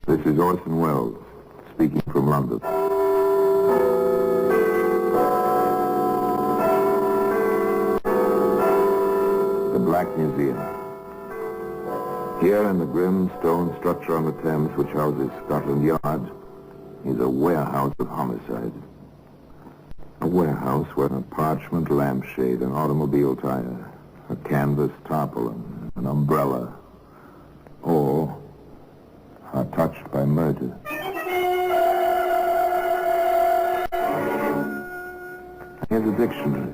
This is Orson Welles, speaking from London. The Black Museum. Here in the grim stone structure on the Thames, which houses Scotland Yard, is a warehouse of homicide. A warehouse where a parchment lampshade, an automobile tire, a canvas tarpaulin, an umbrella, all are touched by murder. Here's a dictionary.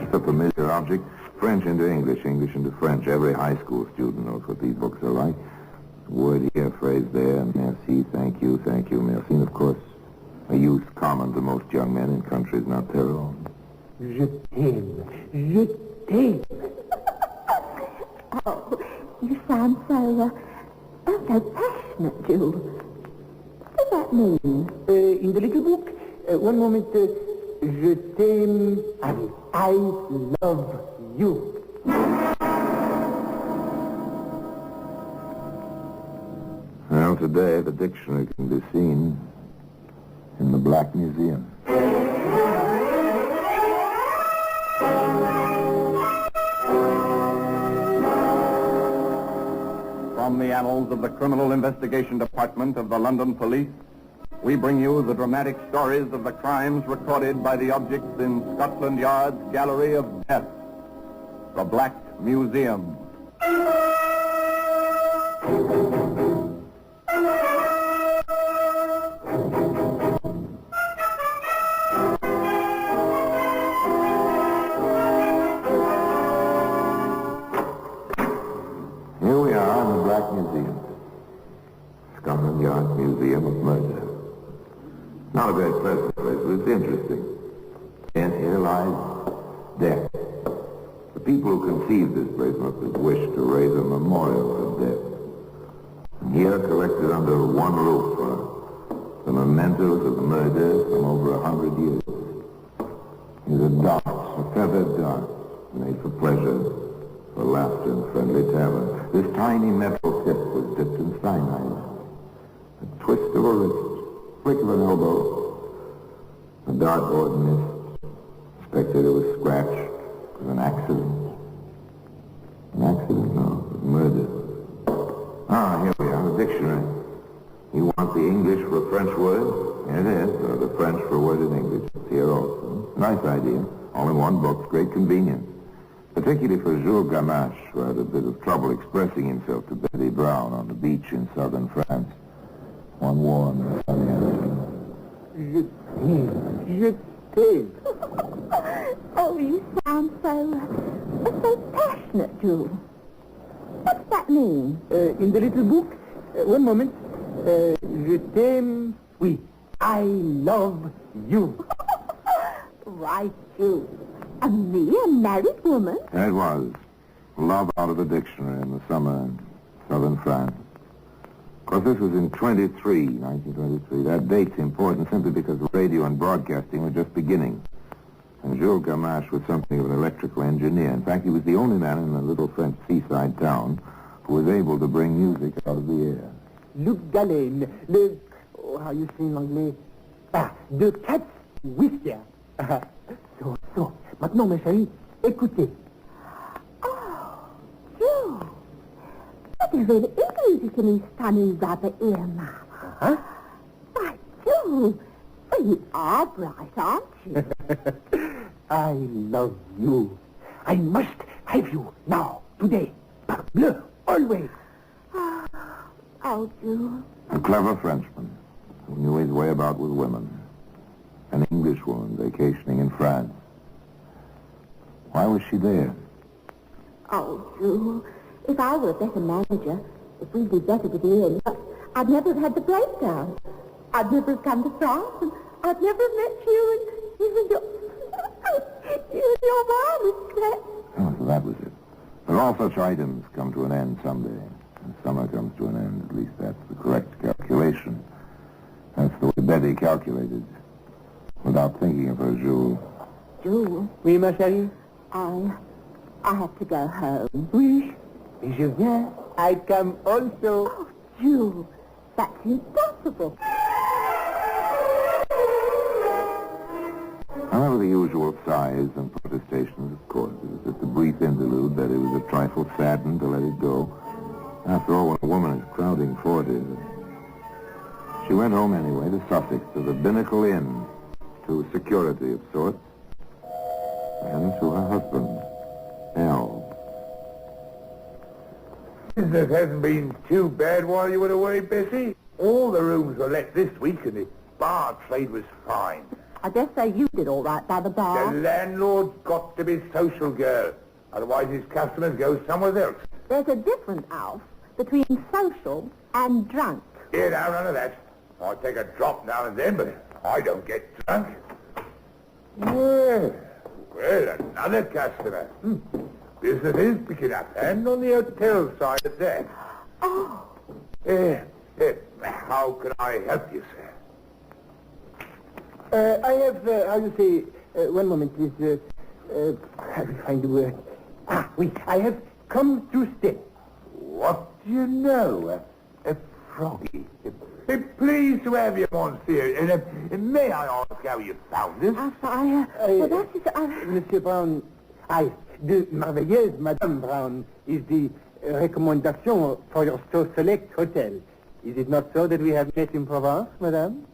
It's a familiar object. French into English, English into French. Every high school student knows what these books are like. Word here, phrase there, merci, thank you, merci. And of course, a use common to most young men in countries not their own. Je t'aime. Je t'aime. Oh, you sound so passionate, Jules. What does that mean? In the little book, one moment, je t'aime and I love you. Well, today the dictionary can be seen in the Black Museum. From the annals of the Criminal Investigation Department of the London Police, we bring you the dramatic stories of the crimes recorded by the objects in Scotland Yard's Gallery of Death, the Black Museum. Here we are in the Black Museum. Scotland Yard Museum of Murder. Not a very pleasant place, but it's interesting. And here lies death. The people who conceived this place must have wished to raise a memorial for death. And here, collected under one roof, are the mementos of the murder from over 100 years. These are darts, a feathered dart, made for pleasure, for laughter and friendly terror. This tiny metal tip was dipped in cyanide. A twist of a wrist, flick of an elbow, the dartboard missed. The spectator was scratched. It was an accident. An accident? No, it was murder. Ah, here we are, the dictionary. You want the English for a French word? Here it is, or the French for a word in English. It's here also. Nice idea. All in one book. Great convenience. Particularly for Jules Gamache, who had a bit of trouble expressing himself to Betty Brown on the beach in southern France. One warm and sunny afternoon. Je t'aime. Oh, you sound so passionate, Jules. What's that mean? In the little book, one moment, je t'aime, oui, I love you. Right, Jules. And me, a married woman? There it was. Love out of the dictionary in the summer in southern France. Of course, this was in 1923. That date's important simply because radio and broadcasting were just beginning. And Jules Gamache was something of an electrical engineer. In fact, he was the only man in a little French seaside town who was able to bring music out of the air. Le galène, le... Oh, how you say in anglais? Ah, de cat's whisker. So, maintenant, mes chéris, écoutez. Oh, Jules. That is really music in his funny rubber ear, Mama. Huh? Why, Jules, well, you are bright, aren't you? I love you. I must have you now, today. Parbleu, always. Oh, Jules. A clever Frenchman who knew his way about with women. An Englishwoman vacationing in France. Why was she there? Oh, Jules, if I were a better manager, if we'd be better with Ian, I'd never have had the breakdown. I'd never have come to France, and I'd never have met you and your... you and your mom, Claire. Oh, so that was it. But all such items come to an end someday. And summer comes to an end. At least that's the correct calculation. That's the way Betty calculated. Without thinking of her, Jules. Jules, Oui, ma chérie? I have to go home. Oui. Et je viens. I come also. Oh, Jules, That's impossible. However, the usual sighs and protestations, of course. It was just a brief interlude that he was a trifle saddened to let it go. After all, when a woman is crowding 40, she went home anyway to Sussex, to the Binnacle Inn, to security of sorts, and to her husband, Al. Business hasn't been too bad while you were away, Bessie. All the rooms were let this week and the bar trade was fine. I dare say you did all right by the The bar. landlord's got to be social, girl. Otherwise his customers go somewhere else. There's a difference, Alf, between social and drunk. Yeah, now, none of that. I take a drop now and then, but I don't get drunk. Well, another customer. Business is picking up, and on the hotel side at that. Oh, How can I help you, sir? I have, how you say, one moment, please. I will find the word. Oui, I have come to stay. What do you know? Froggy. Pleased to have you, Monsieur. May I ask how you found this? well, that is... Monsieur Brown, the merveilleuse Madame Brown is the recommendation for your so select hotel. Is it not so that we have met in Provence, Madame?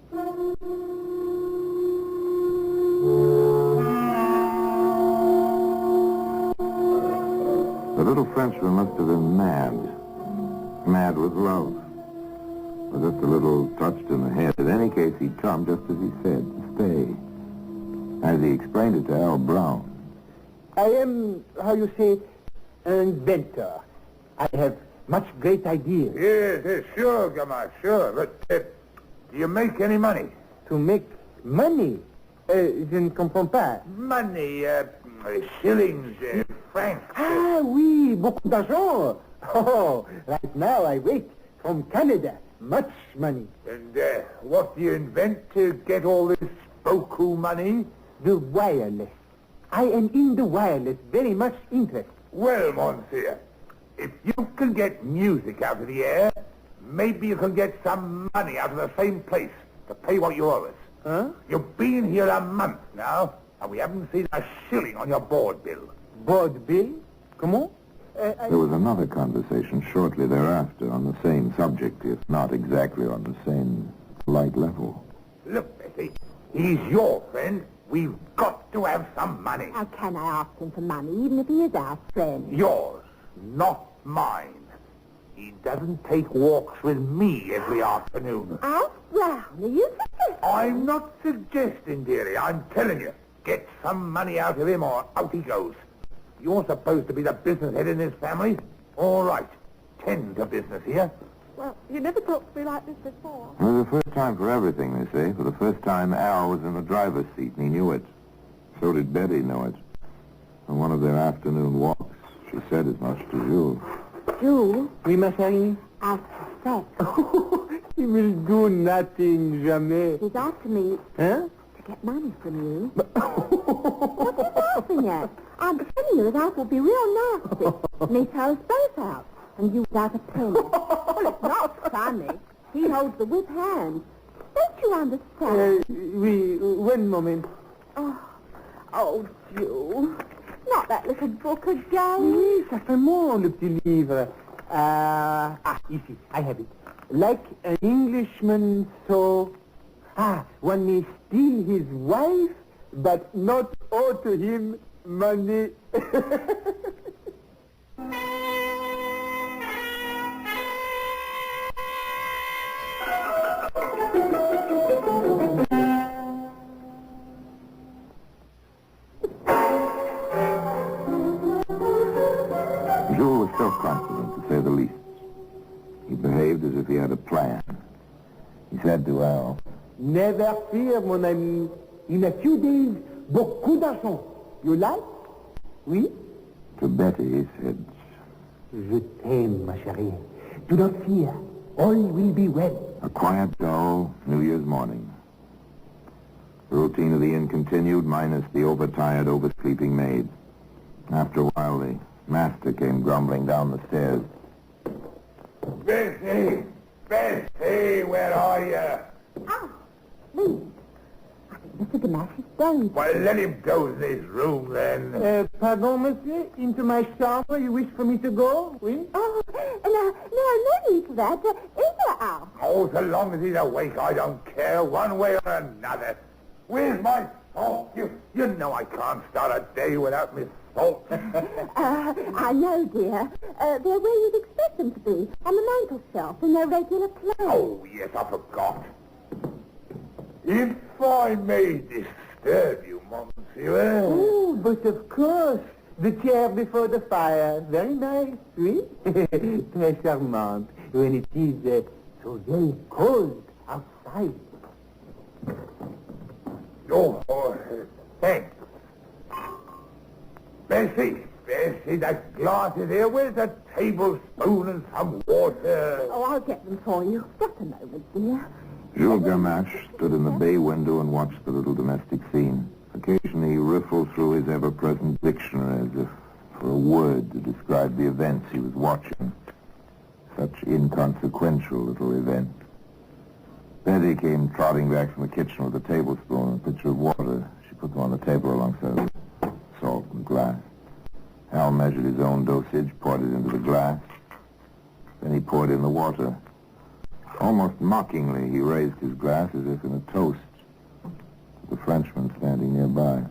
The little Frenchman must have been mad. Mad with love. Or just a little touched in the head. In any case, he'd come just as he said, to stay. As he explained it to Al Brown. I am, how you say, an inventor. I have much great ideas. Yes, sure, Gamma, sure. But do you make any money? To make money? Je ne comprends pas. Money, shillings, francs. Oui, beaucoup d'argent. Oh, right now I wait from Canada. Much money. And what do you invent to get all this beaucoup money? The wireless. I am in the wireless, very much interested. Well, Monsieur, if you can get music out of the air, maybe you can get some money out of the same place to pay what you owe us. Huh? You've been here a month now, and we haven't seen a shilling on your board bill. Board bill? Comment? There was another conversation shortly thereafter on the same subject, if not exactly on the same light level. Look, Betty, he's your friend. We've got to have some money. How can I ask him for money, even if he is our friend? Yours, not mine. He doesn't take walks with me every afternoon. Alf Brown, are you suggesting? I'm not suggesting, dearie. I'm telling you. Get some money out of him or out he goes. You're supposed to be the business head in this family. All right. Tend to business here. Well, you never talked to me like this before. It was the first time for everything, they say. For the first time, Al was in the driver's seat, and he knew it. So did Betty know it. On one of their afternoon walks, she said as much to Jules. Jules, Oui, ma chérie? I suspect He will do nothing, jamais. he's after me Huh? to get money from you. What are you laughing at? I'm telling you, that will be real nasty. Me throw us both out, and you without a penny. Well, it's not funny. He holds the whip hand. Don't you understand? Oui, one moment. Oh, Jules. Not that little book again. Oui, certainement, le petit livre. Ici, I have it. Like an Englishman, so... one may steal his wife, but not owe to him money. Jules was self-confident, to say the least. He behaved as if he had a plan. He said to Al, Never fear, mon ami. In a few days, beaucoup d'argent. You like? Oui? to Betty, he said, Je t'aime, ma chérie. Do not fear. All will be well. a quiet, dull New Year's morning. The routine of the inn continued, minus the overtired, oversleeping maid. After a while, the master came grumbling down the stairs. Bessie, Bessie, where are you? Ah, please. I think Mr. Gamache is dead. Well, let him go to his room, then. Pardon, monsieur? Into my chambre you wish for me to go? Oui? Oh, no need for that. In your house. Oh, so long as he's awake, I don't care, one way or another. Where's my salt? You know I can't start a day without my salt. I know, dear. They're where you'd expect them to be, on the mantel shelf, in their regular place. Oh, yes, I forgot. If I may disturb you, monsieur... Oh, but of course. The chair before the fire. Very nice, oui? Très charmant. When it is so very cold outside. Oh, thanks. Bessie, that glass is here. Where's a tablespoon and some water? Oh, I'll get them for you. Just a moment, dear. Jules Gamache stood in the bay window and watched the little domestic scene. Occasionally he riffled through his ever-present dictionary as if for a word to describe the events he was watching. Such inconsequential little events. Betty came trotting back from the kitchen with a tablespoon and a pitcher of water. She put them on the table alongside of salt and glass. Hal measured his own dosage, poured it into the glass. Then he poured in the water. Almost mockingly, he raised his glass as if in a toast to the Frenchman standing nearby.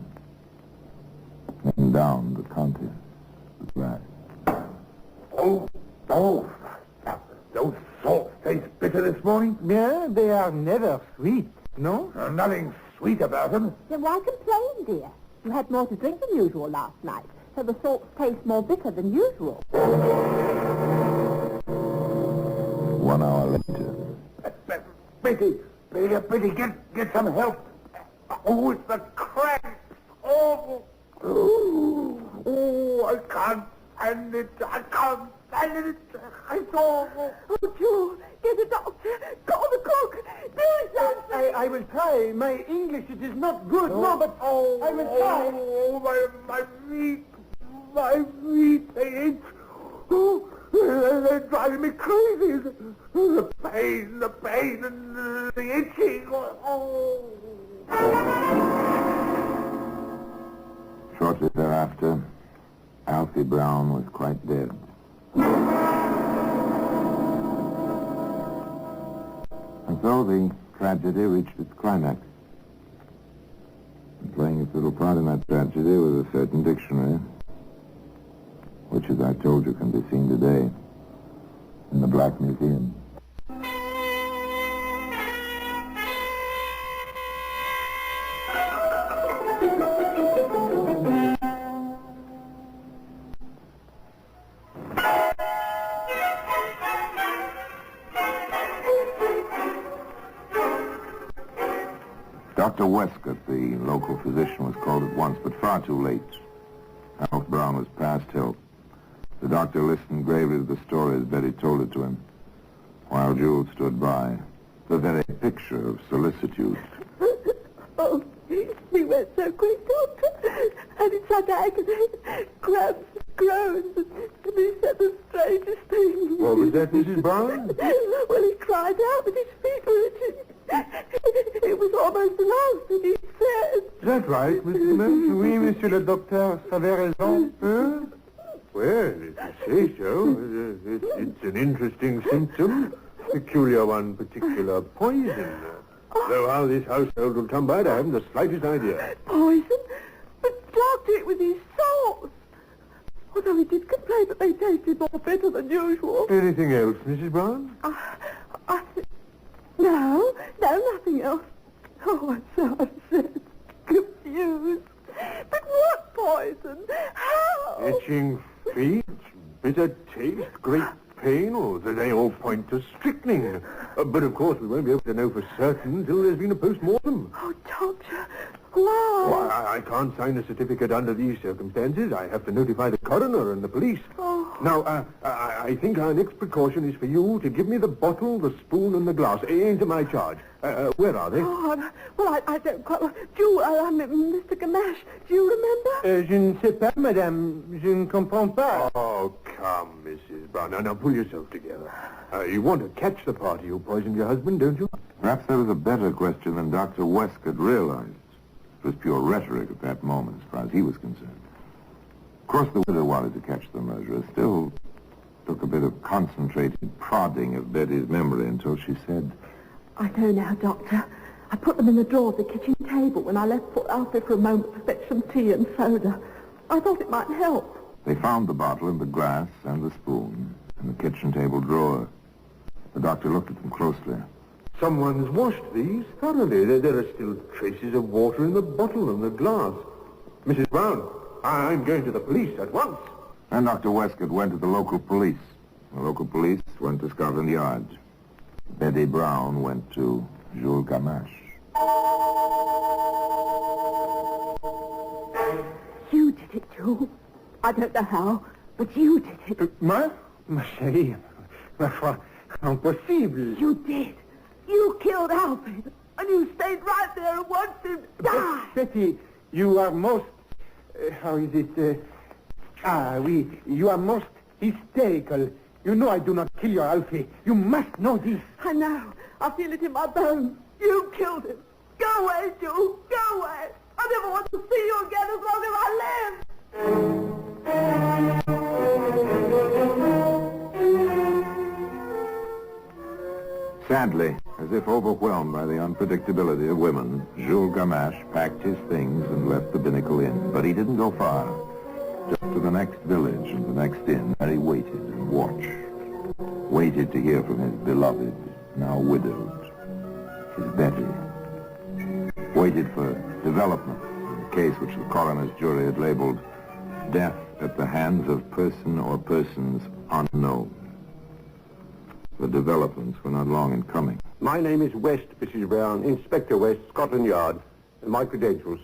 Then down the contents of the glass. Oh, those salts taste bitter this morning. Yeah, they are never sweet, no? Nothing sweet about them. Then why complain, dear? You had more to drink than usual last night, so the salts taste more bitter than usual. 1 hour later. Betty, get some help. Oh, it's the cramps. Oh, I can't stand it. It's awful. Oh, Joe, get a doctor. Call the cook. Do something. I will try. My English, it is not good, no, but I will try. Oh, my feet, they itch. Oh, they're driving me crazy. The pain, and the itching. Oh. Shortly thereafter, Alfie Brown was quite dead. And so the tragedy reached its climax. And playing its little part in that tragedy was a certain dictionary, which, as I told you, can be seen today in the Black Museum. Dr. Westcott, the local physician, was called at once, but far too late. Alf Brown was past help. The doctor listened gravely to the story as Betty told it to him, while Jules stood by, the very picture of solicitude. Oh, he went so quick, Doctor. And it's such agony. Cramps, groans, and he said the strangest thing. What was that, Mrs. Brown? Well, he cried out that his feet were itching. It was almost the last thing he said. Is that right, Mr. Mills? Oui, monsieur le docteur, ça avait raison. Well, if you say so, it's an interesting symptom. Peculiar one, particular poison. Though how this household will come by it, I haven't the slightest idea. Poison? But, Doctor, it was his salts. Although he did complain that they tasted more bitter than usual. Anything else, Mrs. Brown? No, nothing else. Oh, I'm so upset, confused. But what poison? How? Itching feet, bitter taste, great pain, or do they all point to strychnine? But of course we won't be able to know for certain until there's been a post-mortem. Oh, Doctor, why? Why, I can't sign a certificate under these circumstances. I have to notify the coroner and the police. Oh, Now, I think our next precaution is for you to give me the bottle, the spoon, and the glass into my charge. Where are they? Oh, well, I don't quite... Do you, Mr. Gamache, do you remember? Je ne sais pas, madame. Je ne comprends pas. Oh, come, Mrs. Brown. Now, pull yourself together. You want to catch the party who poisoned your husband, don't you? Perhaps there was a better question than Dr. Westcott realized. It was pure rhetoric at that moment, as far as he was concerned. Of course, the widow wanted to catch the murderer. Still took a bit of concentrated prodding of Betty's memory until she said, I know now, Doctor. I put them in the drawer of the kitchen table when I left Alfred for a moment to fetch some tea and soda. I thought it might help. They found the bottle and the glass and the spoon in the kitchen table drawer. The doctor looked at them closely. Someone's washed these thoroughly. There are still traces of water in the bottle and the glass. Mrs. Brown, I'm going to the police at once. And Dr. Westcott went to the local police. The local police went to Scotland Yard. Betty Brown went to Jules Gamache. You did it, Jules. I don't know how, but you did it. Moi? Ma chérie, ma foi, impossible. You did. You killed Alfred, and you stayed right there and watched him die. Betty, you are most... how is it? Oui, you are most hysterical. You know I do not kill your Alfie. You must know this. I know. I feel it in my bones. You killed him. Go away, Jules. Go away. I never want to see you again as long as I live. Sadly, as if overwhelmed by the unpredictability of women, Jules Gamache packed his things and left the binnacle inn. But he didn't go far. Just to the next village and the next inn, where he waited and watched. Waited to hear from his beloved, now widowed, his Betty. Waited for developments in the case which the coroner's jury had labeled death at the hands of person or persons unknown. The developments were not long in coming. My name is West, Mrs. Brown, Inspector West, Scotland Yard. And my credentials.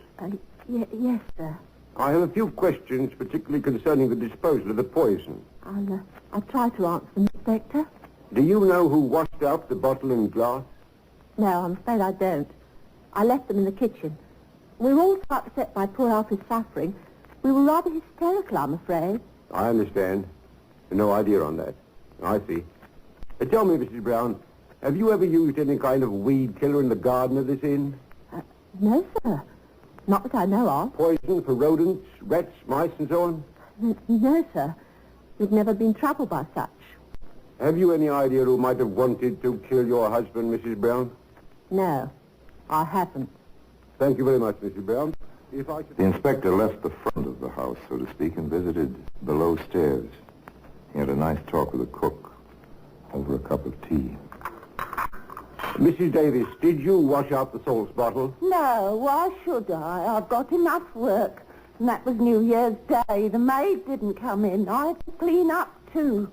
Yes, sir. I have a few questions, particularly concerning the disposal of the poison. I'll try to answer them, Inspector. Do you know who washed out the bottle and glass? No, I'm afraid I don't. I left them in the kitchen. We were all so upset by poor Alfred's suffering. We were rather hysterical, I'm afraid. I understand. No idea on that. I see. Tell me, Mrs. Brown, have you ever used any kind of weed killer in the garden of this inn? No, sir. Not that I know of. Poison for rodents, rats, mice, and so on? No, sir. We've never been troubled by such. Have you any idea who might have wanted to kill your husband, Mrs. Brown? No, I haven't. Thank you very much, Mrs. Brown. If I could... The inspector left the front of the house, so to speak, and visited below stairs. He had a nice talk with the cook over a cup of tea. Mrs. Davis, did you wash out the salts bottle? No, why should I? I've got enough work. And that was New Year's Day. The maid didn't come in. I had to clean up, too.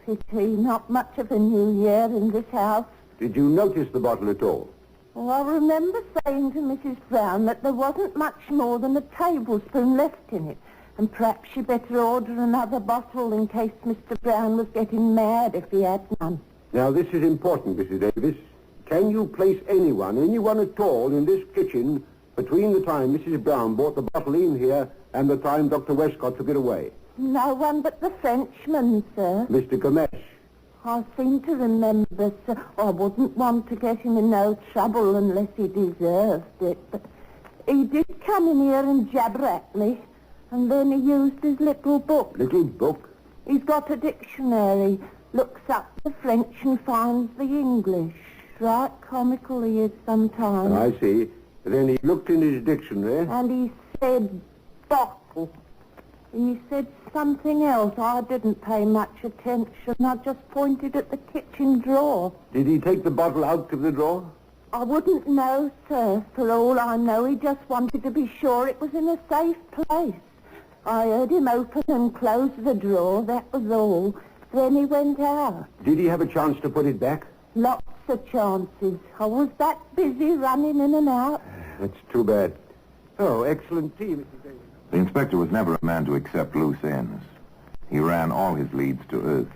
Pity, not much of a New Year in this house. Did you notice the bottle at all? Well, I remember saying to Mrs. Brown that there wasn't much more than a tablespoon left in it. And perhaps she better order another bottle in case Mr. Brown was getting mad if he had none. Now, this is important, Mrs. Davis. Can you place anyone at all in this kitchen between the time Mrs. Brown brought the bottle in here and the time Dr. Westcott took it away? No one but the Frenchman, sir. Mr. Gamache. I seem to remember, sir. I wouldn't want to get him in no trouble unless he deserved it. But he did come in here and jabber at me. And then he used his little book. Little book? He's got a dictionary. Looks up the French and finds the English. Right comical he is sometimes. I see. Then he looked in his dictionary. And he said bottle. He said something else. I didn't pay much attention. I just pointed at the kitchen drawer. Did he take the bottle out of the drawer? I wouldn't know, sir. For all I know, he just wanted to be sure it was in a safe place. I heard him open and close the drawer, that was all. Then he went out. Did he have a chance to put it back? Lots of chances. I was that busy running in and out. That's too bad. Oh, excellent tea, Mr. Davis. The inspector was never a man to accept loose ends. He ran all his leads to Earth.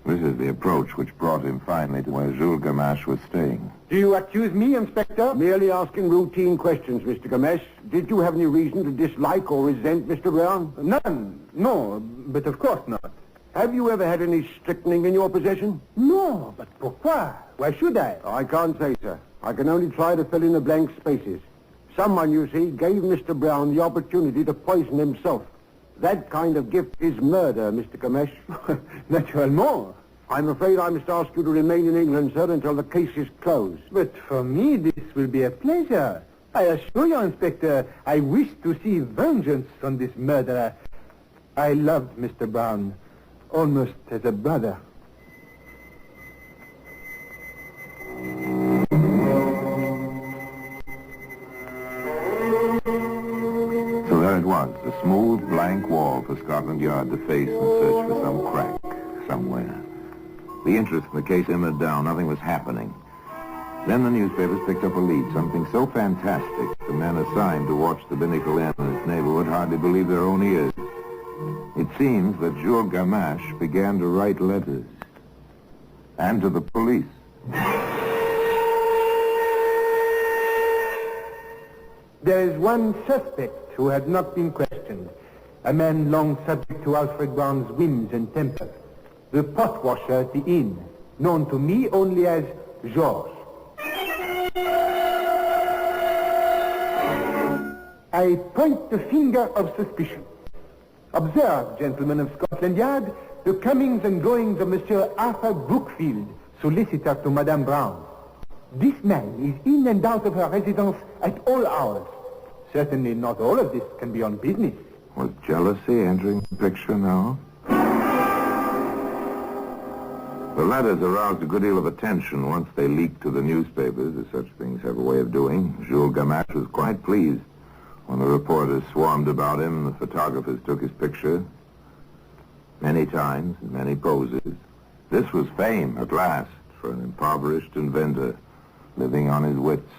This is the approach which brought him finally to where Jules Gamache was staying. Do you accuse me, Inspector? Merely asking routine questions, Mr. Gamache. Did you have any reason to dislike or resent Mr. Brown? None. No, but of course not. Have you ever had any strychnine in your possession? No, but pourquoi? Why should I? I can't say, sir. I can only try to fill in the blank spaces. Someone, you see, gave Mr. Brown the opportunity to poison himself. That kind of gift is murder, Mr. Gamache. Naturellement. I'm afraid I must ask you to remain in England, sir, until the case is closed. But for me, this will be a pleasure. I assure you, Inspector, I wish to see vengeance on this murderer. I loved Mr. Brown, almost as a brother. So there it was, a smooth, blank wall for Scotland Yard to face and search for some crack somewhere. The interest in the case simmered down. Nothing was happening. Then the newspapers picked up a lead, something so fantastic the men assigned to watch the Binnacle Inn and its neighborhood hardly believed their own ears. It seems that Jules Gamache began to write letters. And to the police. There is one suspect who had not been questioned. A man long subject to Alfred Brown's whims and temper. The pot washer at the inn, known to me only as Georges. I point the finger of suspicion. Observe, gentlemen of Scotland Yard, the comings and goings of Monsieur Arthur Brookfield, solicitor to Madame Brown. This man is in and out of her residence at all hours. Certainly not all of this can be on business. Was jealousy entering the picture now? The letters aroused a good deal of attention once they leaked to the newspapers, as such things have a way of doing. Jules Gamache was quite pleased when the reporters swarmed about him and the photographers took his picture. Many times, in many poses. This was fame, at last, for an impoverished inventor living on his wits.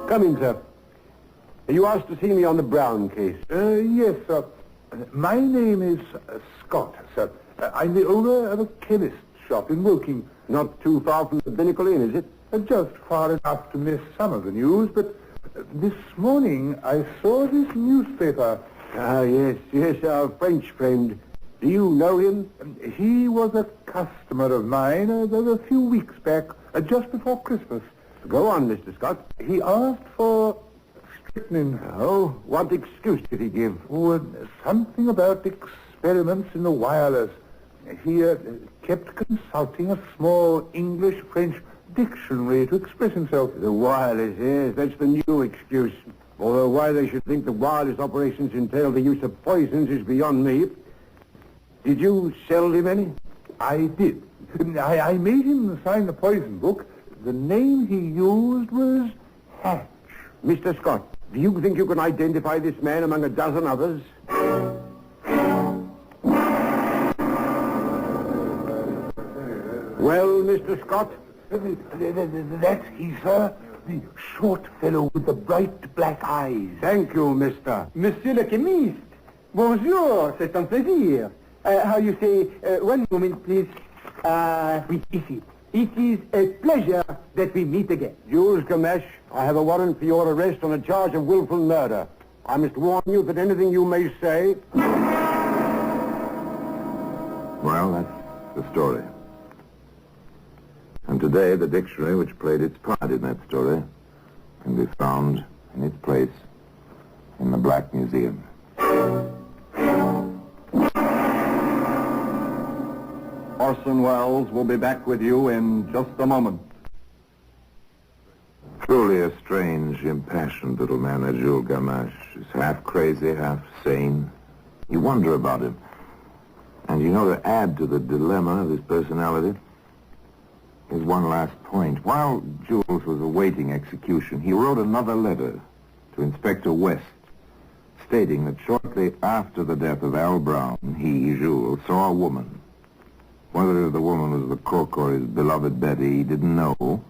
Come in, sir. You asked to see me on the Brown case. Yes, sir. My name is Scott, sir. I'm the owner of a chemist's shop in Woking. Not too far from the Binnacle Inn, is it? Just far enough to miss some of the news, but this morning I saw this newspaper. Ah, yes, our French friend. Do you know him? He was a customer of mine a few weeks back, just before Christmas. Go on, Mr. Scott. He asked for strychnine. Oh, what excuse did he give? Oh, something about experiments in the wireless. He kept consulting a small English-French dictionary to express himself. The wireless, yes, that's the new excuse. Although why they should think the wireless operations entail the use of poisons is beyond me. Did you sell him any? I did. I made him sign the poison book. The name he used was Hatch. Mr. Scott, do you think you can identify this man among a dozen others? Well, Mr. Scott? That's he, sir. The short fellow with the bright black eyes. Thank you, mister. Monsieur le chemiste. Bonjour, c'est un plaisir. How you say, one moment, please. Oui, ici. It is a pleasure that we meet again. Jules Gamache, I have a warrant for your arrest on a charge of willful murder. I must warn you that anything you may say... Well, that's the story. And today, the dictionary which played its part in that story can be found in its place in the Black Museum. Orson Welles will be back with you in just a moment. Truly a strange, impassioned little man, that Jules Gamache. He's half crazy, half sane. You wonder about him. And you know, to add to the dilemma of his personality, here's one last point. While Jules was awaiting execution, he wrote another letter to Inspector West, stating that shortly after the death of Al Brown, he, Jules, saw a woman. Whether the woman was the cook or his beloved Betty, he didn't know.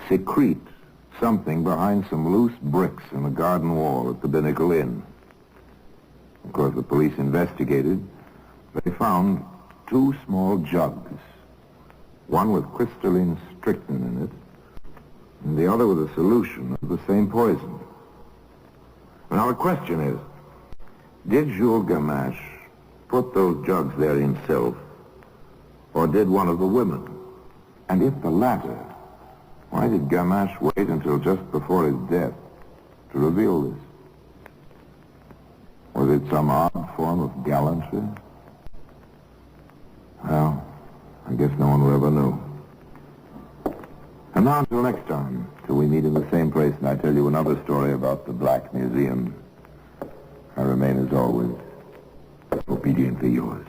Secrete something behind some loose bricks in the garden wall at the Binnacle Inn. Of course, the police investigated. They found 2 small jugs, one with crystalline strychnine in it, and the other with a solution of the same poison. Now, the question is, did Jules Gamache put those jugs there himself, or did one of the women? And if the latter, why did Gamache wait until just before his death to reveal this? Was it some odd form of gallantry? Well, I guess no one will ever know. And now until next time, till we meet in the same place and I tell you another story about the Black Museum, I remain as always obediently yours.